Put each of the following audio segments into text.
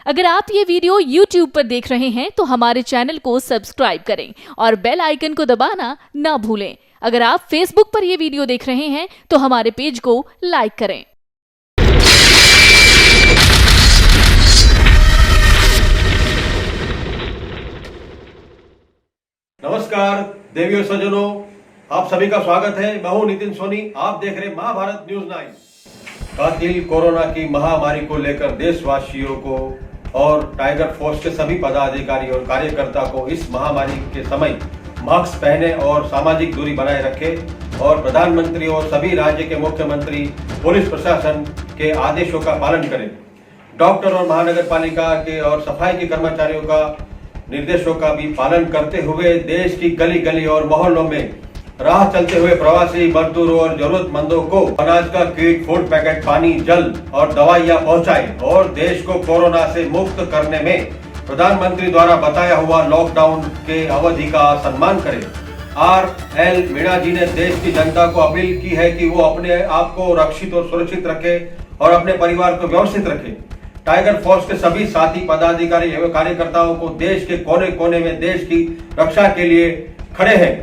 अगर आप ये वीडियो YouTube पर देख रहे हैं तो हमारे चैनल को सब्सक्राइब करें और बेल आइकन को दबाना ना भूलें। अगर आप Facebook पर ये वीडियो देख रहे हैं तो हमारे पेज को लाइक करें। नमस्कार देवियों सज्जनों, आप सभी का स्वागत है। मैं हूं नितिन सोनी, आप देख रहे महाभारत न्यूज 9। कातिल कोरोना की महामारी को लेकर देशवासियों को और टाइगर फोर्स के सभी पदाधिकारी और कार्यकर्ता को इस महामारी के समय मास्क पहने और सामाजिक दूरी बनाए रखें और प्रधानमंत्री और सभी राज्य के मुख्यमंत्री, पुलिस प्रशासन के आदेशों का पालन करें। डॉक्टर और महानगर पालिका के और सफाई के कर्मचारियों का निर्देशों का भी पालन करते हुए देश की गली गली और मोहल्लों में राह चलते हुए प्रवासी मजदूरों और जरूरतमंदों को अनाज का किट, फूड पैकेट, पानी, जल और दवाइयां पहुंचाएं और देश को कोरोना से मुक्त करने में प्रधानमंत्री द्वारा बताया हुआ लॉकडाउन के अवधि का सम्मान करें। RL मीणा जी ने देश की जनता को अपील की है कि वो अपने आप को रक्षित और सुरक्षित रखे और अपने परिवार को व्यवस्थित रखे। टाइगर फोर्स के सभी साथी पदाधिकारी एवं कार्यकर्ताओं को देश के कोने कोने में देश की रक्षा के लिए खड़े हैं।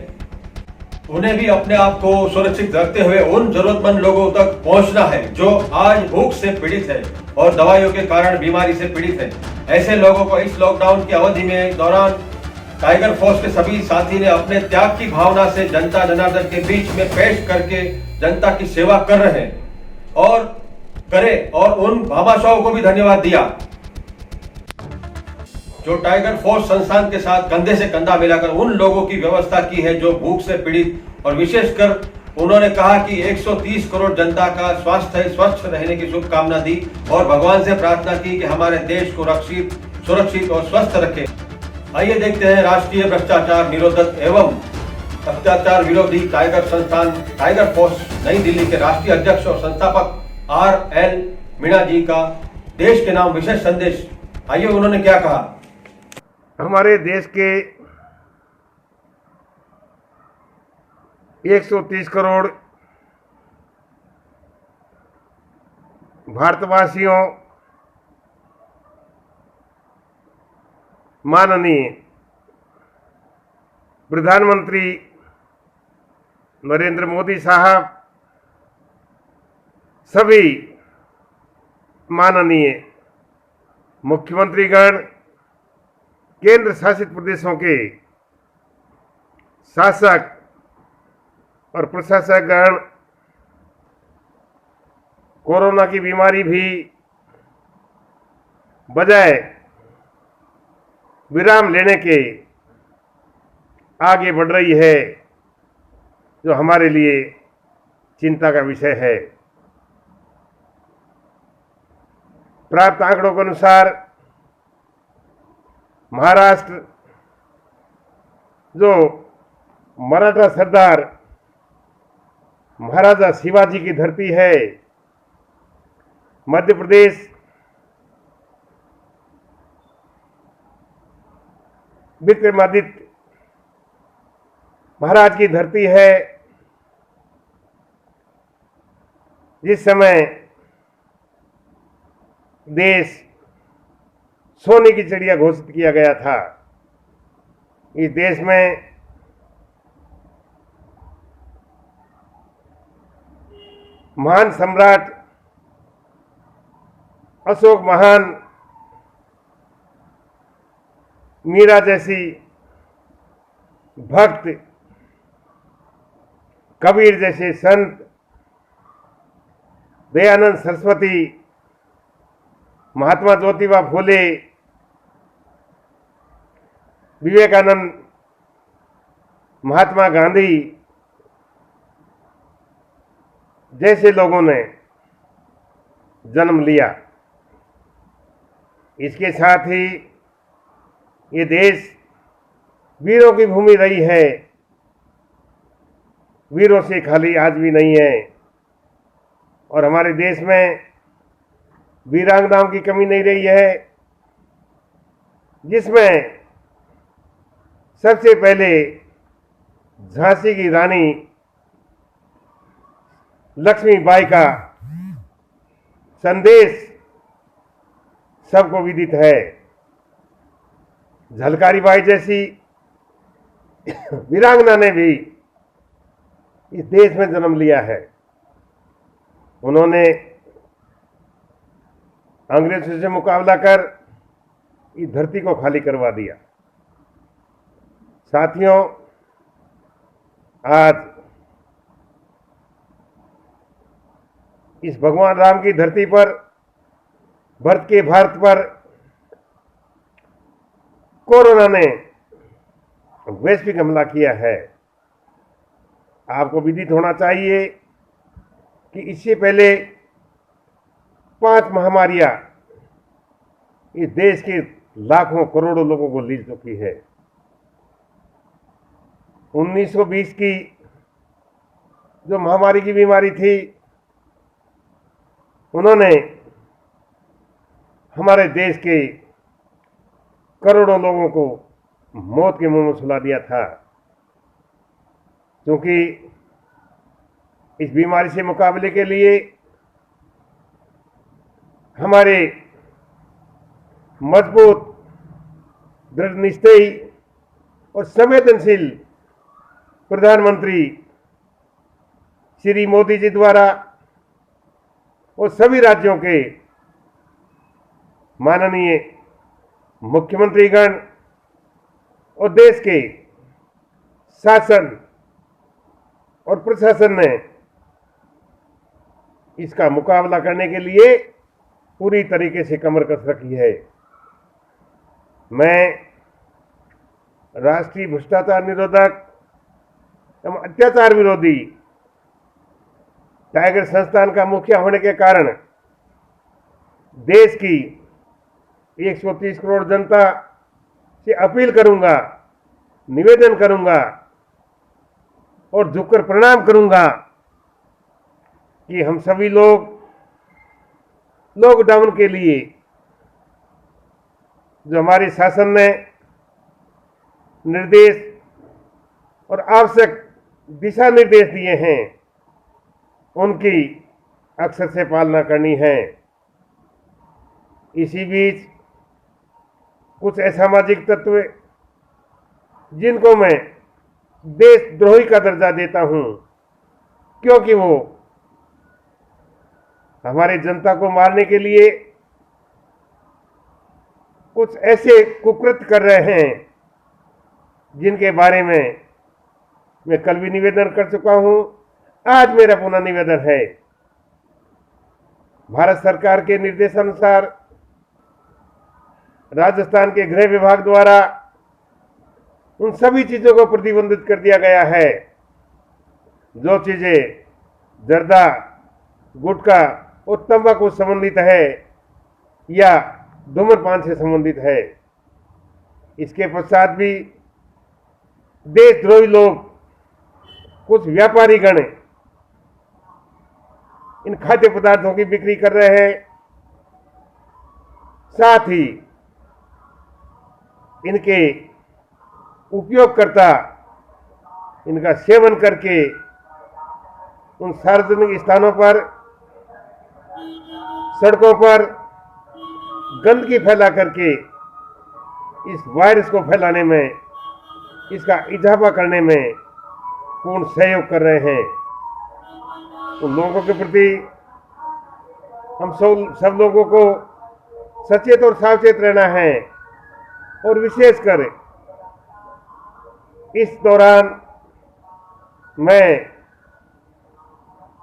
उन्हें भी अपने आप को सुरक्षित रखते हुए उन जरूरतमंद लोगों तक पहुंचना है जो आज भूख से पीड़ित है और दवाइयों के कारण बीमारी से पीड़ित है। ऐसे लोगों को इस लॉकडाउन की अवधि में दौरान टाइगर फोर्स के सभी साथी ने अपने त्याग की भावना से जनता जनार्दन के बीच में पेश करके जनता की सेवा कर रहे हैं और करे और उन भामाशाहों को भी धन्यवाद दिया जो टाइगर फोर्स संस्थान के साथ कंधे से कंधा मिलाकर उन लोगों की व्यवस्था की है जो भूख से पीड़ित। और विशेषकर उन्होंने कहा कि 130 करोड़ जनता का स्वास्थ्य स्वस्थ रहने की शुभकामना दी और भगवान से प्रार्थना की कि हमारे देश को रक्षित, सुरक्षित और स्वस्थ रखे। आइए देखते हैं राष्ट्रीय भ्रष्टाचार निरोधक एवं अत्याचार विरोधी टाइगर संस्थान टाइगर फोर्स नई दिल्ली के राष्ट्रीय अध्यक्ष और संस्थापक RL मीणा जी का देश के नाम विशेष संदेश। आइए उन्होंने क्या कहा। हमारे देश के 130 करोड़ भारतवासियों माननीय प्रधानमंत्री नरेंद्र मोदी साहब, सभी माननीय मुख्यमंत्रीगण, केंद्र शासित प्रदेशों के शासक और प्रशासकगण कोरोना की बीमारी भी बजाय विराम लेने के आगे बढ़ रही है, जो हमारे लिए चिंता का विषय है। प्राप्त आंकड़ों के अनुसार महाराष्ट्र, जो मराठा सरदार महाराजा शिवाजी की धरती है, मध्य प्रदेश विक्रमादित्य महाराज की धरती है, जिस समय देश सोने की चिड़िया घोषित किया गया था। इस देश में महान सम्राट अशोक महान, मीरा जैसी भक्त, कबीर जैसे संत, दयानंद सरस्वती, महात्मा ज्योतिबा फूले, विवेकानंद, महात्मा गांधी जैसे लोगों ने जन्म लिया। इसके साथ ही ये देश वीरों की भूमि रही है, वीरों से खाली आज भी नहीं है। और हमारे देश में वीरांगनाओं की कमी नहीं रही है, जिसमें सबसे पहले झांसी की रानी लक्ष्मीबाई का संदेश सबको विदित है। झलकारी बाई जैसी वीरांगना ने भी इस देश में जन्म लिया है। उन्होंने अंग्रेजों से मुकाबला कर इस धरती को खाली करवा दिया। साथियों, आज इस भगवान राम की धरती पर, भारत के भारत पर कोरोना ने वैश्विक हमला किया है। आपको विदित होना चाहिए कि इससे पहले 5 महामारियां इस देश के लाखों करोड़ों लोगों को ले चुकी है। 1920 की जो महामारी की बीमारी थी, उन्होंने हमारे देश के करोड़ों लोगों को मौत के मुंह में सुला दिया था। क्योंकि इस बीमारी से मुकाबले के लिए हमारे मजबूत, दृढ़ निश्चयी और संवेदनशील प्रधानमंत्री श्री मोदी जी द्वारा और सभी राज्यों के माननीय मुख्यमंत्रीगण और देश के शासन और प्रशासन ने इसका मुकाबला करने के लिए पूरी तरीके से कमर कस रखी है। मैं राष्ट्रीय भ्रष्टाचार निरोधक एवं अत्याचार विरोधी टाइगर संस्थान का मुखिया होने के कारण देश की 130 करोड़ जनता से अपील करूंगा, निवेदन करूंगा और झुककर प्रणाम करूंगा कि हम सभी लोग लॉकडाउन के लिए जो हमारे शासन ने निर्देश और आवश्यक दिशा निर्देश दिए हैं, उनकी अक्षर से पालना करनी है। इसी बीच कुछ असामाजिक तत्व जिनको मैं देशद्रोही का दर्जा देता हूं, क्योंकि वो हमारे जनता को मारने के लिए कुछ ऐसे कुकृत्य कर रहे हैं जिनके बारे में मैं कल भी निवेदन कर चुका हूं। आज मेरा पुनः निवेदन है, भारत सरकार के निर्देशानुसार राजस्थान के गृह विभाग द्वारा उन सभी चीजों को प्रतिबंधित कर दिया गया है जो चीजें जर्दा, गुटखा और तंबाकू संबंधित है या धूम्रपान से संबंधित है। इसके पश्चात भी देशद्रोही लोग, कुछ व्यापारी गण इन खाद्य पदार्थों की बिक्री कर रहे हैं। साथ ही इनके उपयोगकर्ता इनका सेवन करके उन सार्वजनिक स्थानों पर, सड़कों पर गंदगी फैला करके इस वायरस को फैलाने में, इसका इजाफा करने में पूर्ण सहयोग कर रहे हैं। उन लोगों के प्रति हम सब लोगों को सचेत और सावचेत रहना है और विशेषकर इस दौरान मैं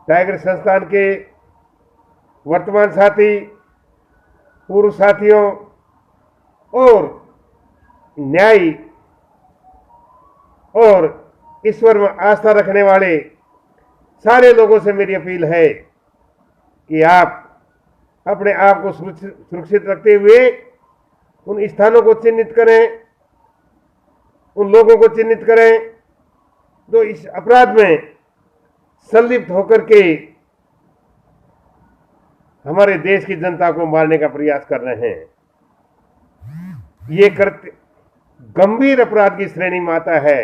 टाइगर संस्थान के वर्तमान साथी, पूर्व साथियों और न्यायी और ईश्वर में आस्था रखने वाले सारे लोगों से मेरी अपील है कि आप अपने आप को सुरक्षित रखते हुए उन स्थानों को चिन्हित करें, उन लोगों को चिन्हित करें जो इस अपराध में संलिप्त होकर के हमारे देश की जनता को मारने का प्रयास कर रहे हैं। ये कृत्य गंभीर अपराध की श्रेणी में आता है।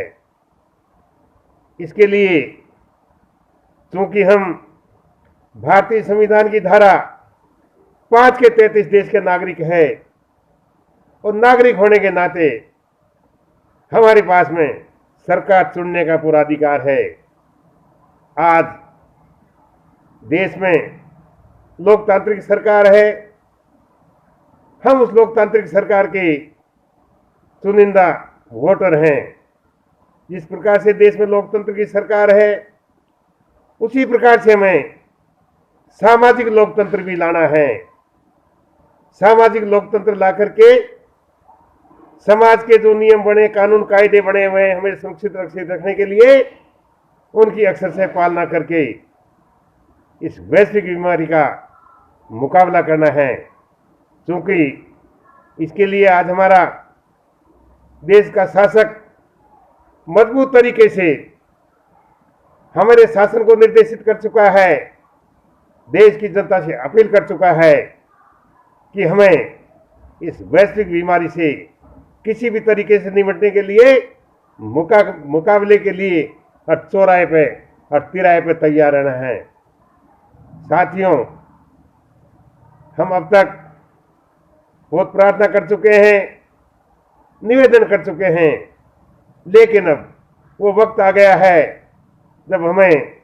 इसके लिए चूंकि हम भारतीय संविधान की धारा 5 के 33 देश के नागरिक हैं और नागरिक होने के नाते हमारे पास में सरकार चुनने का पूरा अधिकार है। आज देश में लोकतांत्रिक सरकार है। हम उस लोकतांत्रिक सरकार के चुनिंदा वोटर हैं। जिस प्रकार से देश में लोकतंत्र की सरकार है, उसी प्रकार से हमें सामाजिक लोकतंत्र भी लाना है। सामाजिक लोकतंत्र ला करके समाज के जो नियम बने, कानून कायदे बने हुए हैं, हमें सुरक्षित रखने के लिए उनकी अक्षर से पालना करके इस वैश्विक बीमारी का मुकाबला करना है। क्योंकि इसके लिए आज हमारा देश का शासक मजबूत तरीके से हमारे शासन को निर्देशित कर चुका है, देश की जनता से अपील कर चुका है कि हमें इस वैश्विक बीमारी से किसी भी तरीके से निपटने के लिए मुकाबले के लिए हर चौराहे पे, हर तिराहे पे तैयार रहना है। साथियों, हम अब तक बहुत प्रार्थना कर चुके हैं, निवेदन कर चुके हैं, लेकिन अब वो वक्त आ गया है जब हमें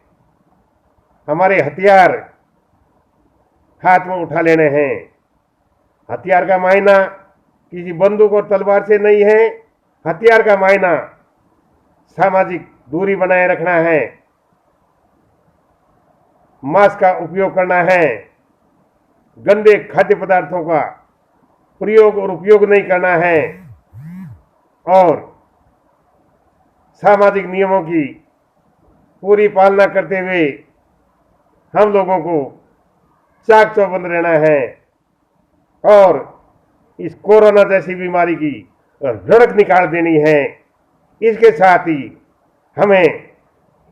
हमारे हथियार हाथ में उठा लेने हैं। हथियार का मायना किसी बंदूक और तलवार से नहीं है। हथियार का मायना सामाजिक दूरी बनाए रखना है, मास्क का उपयोग करना है, गंदे खाद्य पदार्थों का प्रयोग और उपयोग नहीं करना है और सामाजिक नियमों की पूरी पालना करते हुए हम लोगों को चाक चौबंद रहना है और इस कोरोना जैसी बीमारी की रड़क निकाल देनी है। इसके साथ ही हमें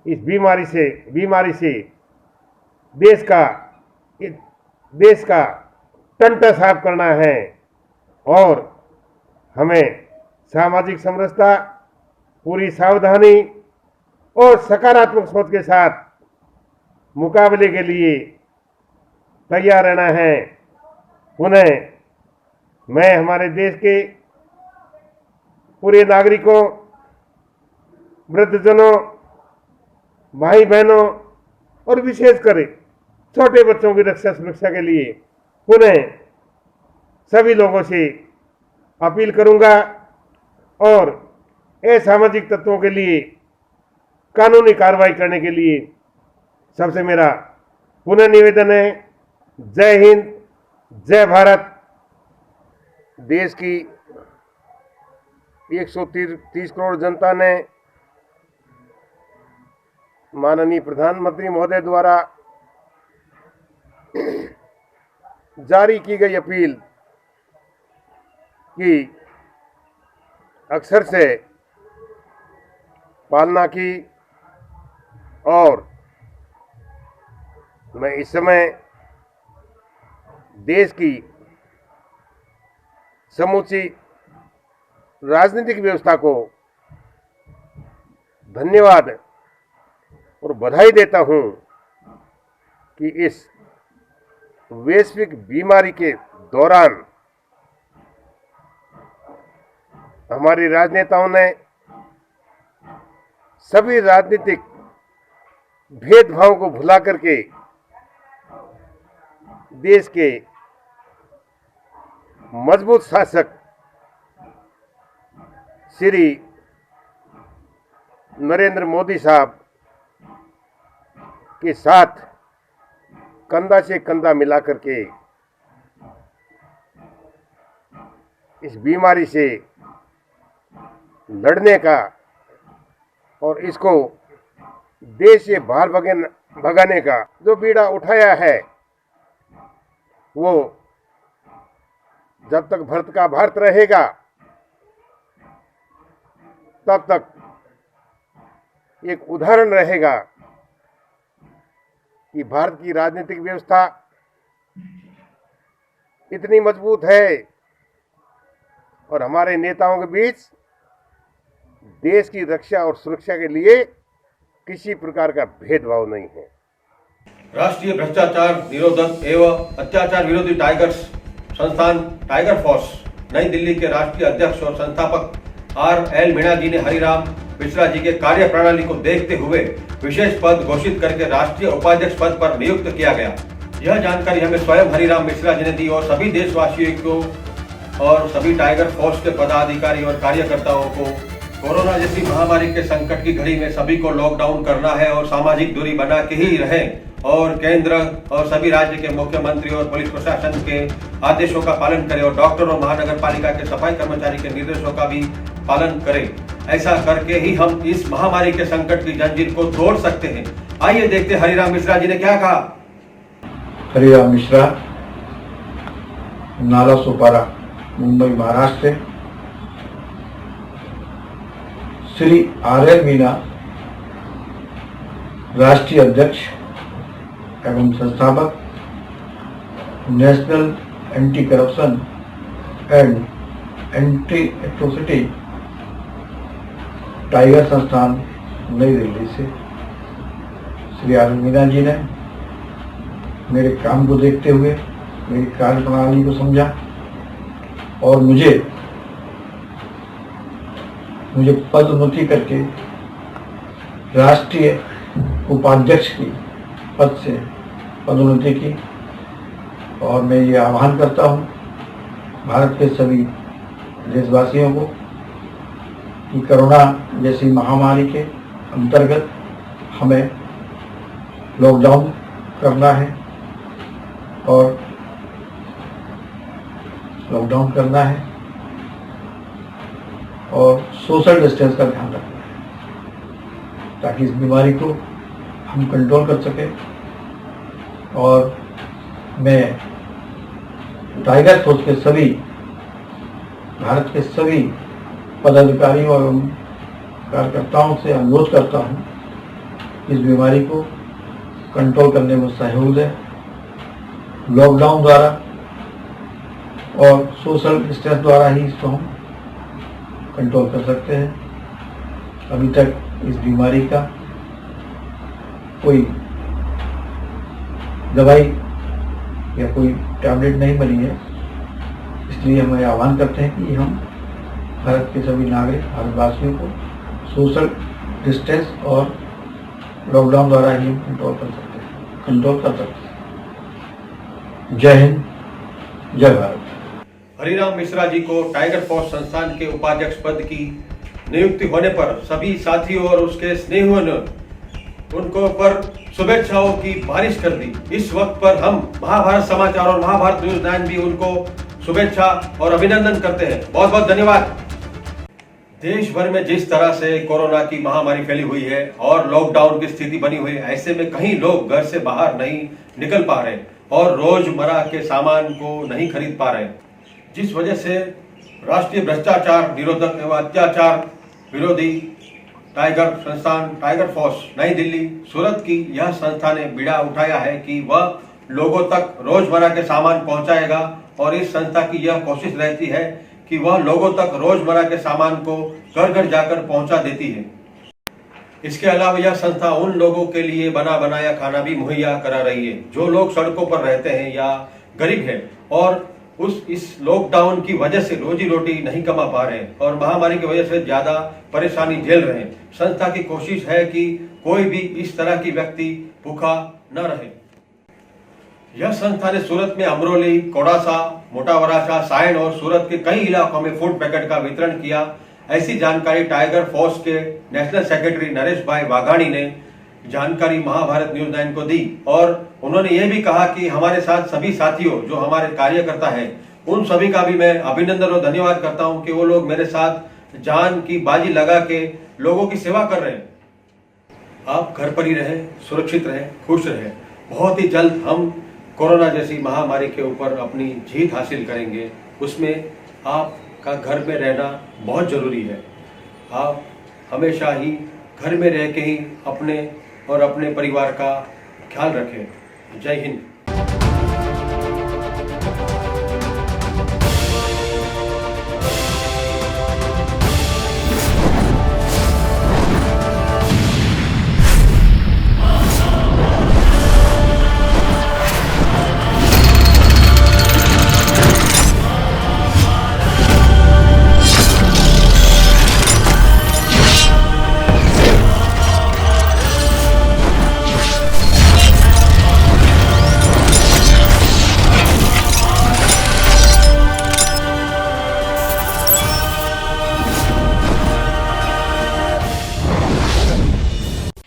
इस बीमारी से देश का टंटा साफ करना है और हमें सामाजिक समरसता, पूरी सावधानी और सकारात्मक सोच के साथ मुकाबले के लिए तैयार रहना है। पुनः मैं हमारे देश के पूरे नागरिकों, वृद्धजनों, भाई बहनों और विशेषकर छोटे बच्चों की रक्षा सुरक्षा के लिए पुनः सभी लोगों से अपील करूंगा और असामाजिक तत्वों के लिए कानूनी कार्रवाई करने के लिए सबसे मेरा पुनः निवेदन है। जय हिंद, जय भारत। देश की 130 करोड़ जनता ने माननीय प्रधानमंत्री महोदय द्वारा जारी की गई अपील की अक्सर से पालना की और मैं इस समय देश की समूची राजनीतिक व्यवस्था को धन्यवाद और बधाई देता हूं कि इस वैश्विक बीमारी के दौरान हमारे राजनेताओं ने सभी राजनीतिक भेदभाव को भुला करके देश के मजबूत शासक श्री नरेंद्र मोदी साहब के साथ कंधा से कंधा मिला करके इस बीमारी से लड़ने का और इसको देश से बाहर भगाने का जो बीड़ा उठाया है, वो जब तक भारत का भारत रहेगा तब तक एक उदाहरण रहेगा कि भारत की राजनीतिक व्यवस्था इतनी मजबूत है और हमारे नेताओं के बीच देश की रक्षा और सुरक्षा के लिए किसी प्रकार का भेदभाव नहीं है। राष्ट्रीय भ्रष्टाचार निरोधक एवं अत्याचार विरोधी टाइगर्स संस्थान टाइगर फोर्स नई दिल्ली के राष्ट्रीय अध्यक्ष और संस्थापक RL मीणा जी ने हरिराम मिश्रा जी के कार्य प्रणाली को देखते हुए विशेष पद घोषित करके राष्ट्रीय उपाध्यक्ष पद पर नियुक्त किया गया। यह जानकारी हमें स्वयं हरिराम मिश्रा जी ने दी और सभी देशवासियों को और सभी टाइगर फोर्स के पदाधिकारी और कार्यकर्ताओं को कोरोना जैसी महामारी के संकट की घड़ी में सभी को लॉकडाउन करना है और सामाजिक दूरी बना के ही रहें और केंद्र और सभी राज्य के मुख्यमंत्री और पुलिस प्रशासन के आदेशों का पालन करें और डॉक्टर और महानगर पालिका के सफाई कर्मचारी के निर्देशों का भी पालन करें। ऐसा करके ही हम इस महामारी के संकट की जंजीर को तोड़ सकते हैं। आइए देखते हरिराम मिश्रा जी ने क्या कहा। हरिराम मिश्रा, नाला सोपारा, मुंबई, महाराष्ट्र से। श्री RL मीणा, राष्ट्रीय अध्यक्ष एवं संस्थापक national anti corruption and anti atrocity tiger संस्थान नई दिल्ली से। श्री RL मीणा जी ने मेरे काम को देखते हुए मेरी कार्य प्रणाली को समझा और मुझे पदोन्नति करके राष्ट्रीय उपाध्यक्ष की पद से पदोन्नति की। और मैं ये आह्वान करता हूँ भारत के सभी देशवासियों को कि कोरोना जैसी महामारी के अंतर्गत हमें लॉकडाउन करना है और लॉकडाउन करना है और सोशल डिस्टेंस का ध्यान रखना है ताकि इस बीमारी को हम कंट्रोल कर सकें। और मैं टाइगर फोर्स के सभी भारत के सभी पदाधिकारियों एवं कार्यकर्ताओं से अनुरोध करता हूँ इस बीमारी को कंट्रोल करने में सहयोग दें। लॉकडाउन द्वारा और सोशल डिस्टेंस द्वारा ही इसको हम कंट्रोल कर सकते हैं। अभी तक इस बीमारी का कोई दवाई या कोई टैबलेट नहीं बनी है, इसलिए हम आह्वान करते हैं कि हम भारत के सभी नागरिक भारतवासियों को सोशल डिस्टेंस और लॉकडाउन द्वारा ही हम कंट्रोल कर सकते हैं। जय हिंद, जय भारत। हरिराम मिश्रा जी को टाइगर फोर्स संस्थान के उपाध्यक्ष पद की नियुक्ति होने पर सभी साथियों और उसके स्नेहियों ने उनको पर शुभेच्छाओं की बारिश कर दी। इस वक्त पर हम महाभारत समाचार और महाभारत न्यूज 9 भी उनको शुभेच्छा और अभिनंदन करते हैं। बहुत बहुत धन्यवाद। देश भर में जिस तरह से कोरोना की महामारी फैली हुई है और लॉकडाउन की स्थिति बनी हुई है, ऐसे में कहीं लोग घर से बाहर नहीं निकल पा रहे और रोजमर्रा के सामान को नहीं खरीद पा रहे, जिस वजह से राष्ट्रीय भ्रष्टाचार निरोधक एवं अत्याचार विरोधी टाइगर संस्थान टाइगर फोर्स नई दिल्ली सूरत की यह संस्था ने बीड़ा उठाया है कि वह लोगों तक रोजमर्रा के सामान पहुंचाएगा और इस संस्था की यह कोशिश रहती है कि वह लोगों तक रोजमर्रा के सामान को घर घर जाकर पहुंचा देती है। इसके अलावा यह संस्था उन लोगों के लिए बना बनाया खाना भी मुहैया करा रही है जो लोग सड़कों पर रहते हैं या गरीब हैं और इस लॉकडाउन की वजह से रोजी रोटी नहीं कमा पा रहे हैं और महामारी की वजह से ज्यादा परेशानी झेल रहे हैं। संस्था की कोशिश है कि कोई भी इस तरह की व्यक्ति भूखा न रहे। यह संस्था ने सूरत में अमरोली, कोडासा, मोटा वराछा, सायन और सूरत के कई इलाकों में फूड पैकेट का वितरण किया। ऐसी जानकारी टाइगर फोर्स के नेशनल सेक्रेटरी नरेश भाई वाघाणी ने जानकारी महाभारत न्यूज 9 को दी और उन्होंने ये भी कहा कि हमारे साथ सभी साथियों जो हमारे कार्यकर्ता हैं उन सभी का भी मैं अभिनंदन और धन्यवाद करता हूं कि वो लोग मेरे साथ जान की बाजी लगा के लोगों की सेवा कर रहे हैं। आप घर पर ही रहें, सुरक्षित रहें, खुश रहें। बहुत ही जल्द हम कोरोना जैसी महामारी के ऊपर अपनी जीत हासिल करेंगे। उसमें आपका घर में रहना बहुत जरूरी है। आप हमेशा ही घर में रह के ही अपने और अपने परिवार का ख्याल रखें। जय हिंद।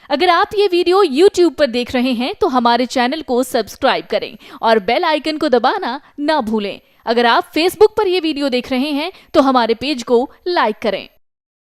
अगर आप ये वीडियो YouTube पर देख रहे हैं तो हमारे चैनल को सब्सक्राइब करें और बेल आइकन को दबाना ना भूलें। अगर आप Facebook पर ये वीडियो देख रहे हैं तो हमारे पेज को लाइक करें।